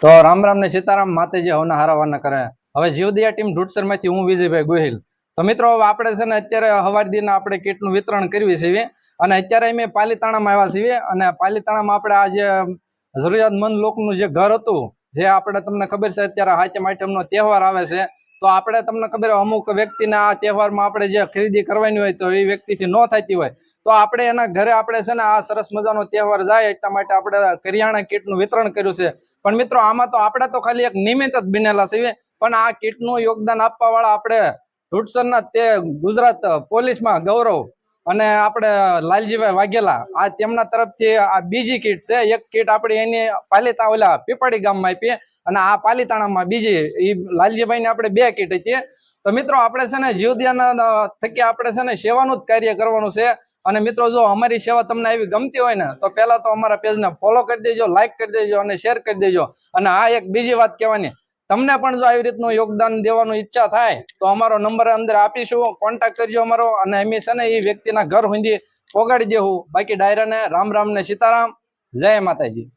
તો રામ રામ ને સીતારામ માતાજી હવના હારાવાના કરે. હવે જીવદયા ટીમ ઢૂંઢસર માંથી હું વિજયભાઈ ગોહિલ. તો મિત્રો હવે આપણે છે ને અત્યારે હવાર દીના આપણે કીટનું વિતરણ કરવી છે અને અત્યારે અમે પાલીતાણામાં આવ્યા છીએ અને પાલીતાણામાં આપણે આ જે જરૂરિયાતમંદ લોકોનું જે ઘર હતું, જે આપણે તમને ખબર છે અત્યારે હાચમ આઠમનો તહેવાર આવે છે, તો આપણે તમને ખબર અમુક વ્યક્તિના આ તહેવારમાં આપણે જે ખરીદી કરવાની હોય તો એ વ્યક્તિથી ન થતી હોય, તો આપણે એના ઘરે આપણે છે ને આ સરસ મજાનો તહેવાર જાય એટલા માટે આપણે કરિયાણા કીટનું વિતરણ કર્યું છે. પણ મિત્રો આમાં તો આપણે તો ખાલી એક નિમિત્ત જ બનેલા છીએ, પણ આ કીટનું યોગદાન આપવા વાળા આપણે ઢૂંઢસરના તે ગુજરાત પોલીસમાં ગૌરવ અને આપણે લાલજીભાઈ વાઘેલા, આ તેમના તરફથી આ બીજી કીટ છે. એક કીટ આપણી એની પાલીતા ઓલા પીપાડી ગામમાં આપી અને આ પાલીતાણામાં બીજી એ લાલજીભાઈ ને આપણે 2 કીટ હતી. તો મિત્રો આપણે છે ને જીવદયાના થકી આપણે છે ને સેવાનું જ કાર્ય કરવાનું છે. અને મિત્રો જો અમારી સેવા તમને આવી ગમતી હોય ને તો પહેલા તો અમારા પેજને ફોલો કરી દેજો, લાઈક કરી દેજો અને શેર કરી દેજો. અને આ એક બીજી વાત કહેવાની, તમને પણ જો આવી રીતનું યોગદાન દેવાનું ઈચ્છા થાય તો અમારો નંબર અંદર આપીશું, કોન્ટેક્ટ કરજો અમારો અને અમે છે ને એ વ્યક્તિના ઘર સુધી પહોંચાડી દેવું. બાકી ડાયરાને રામ રામ ને સીતારામ, જય માતાજી.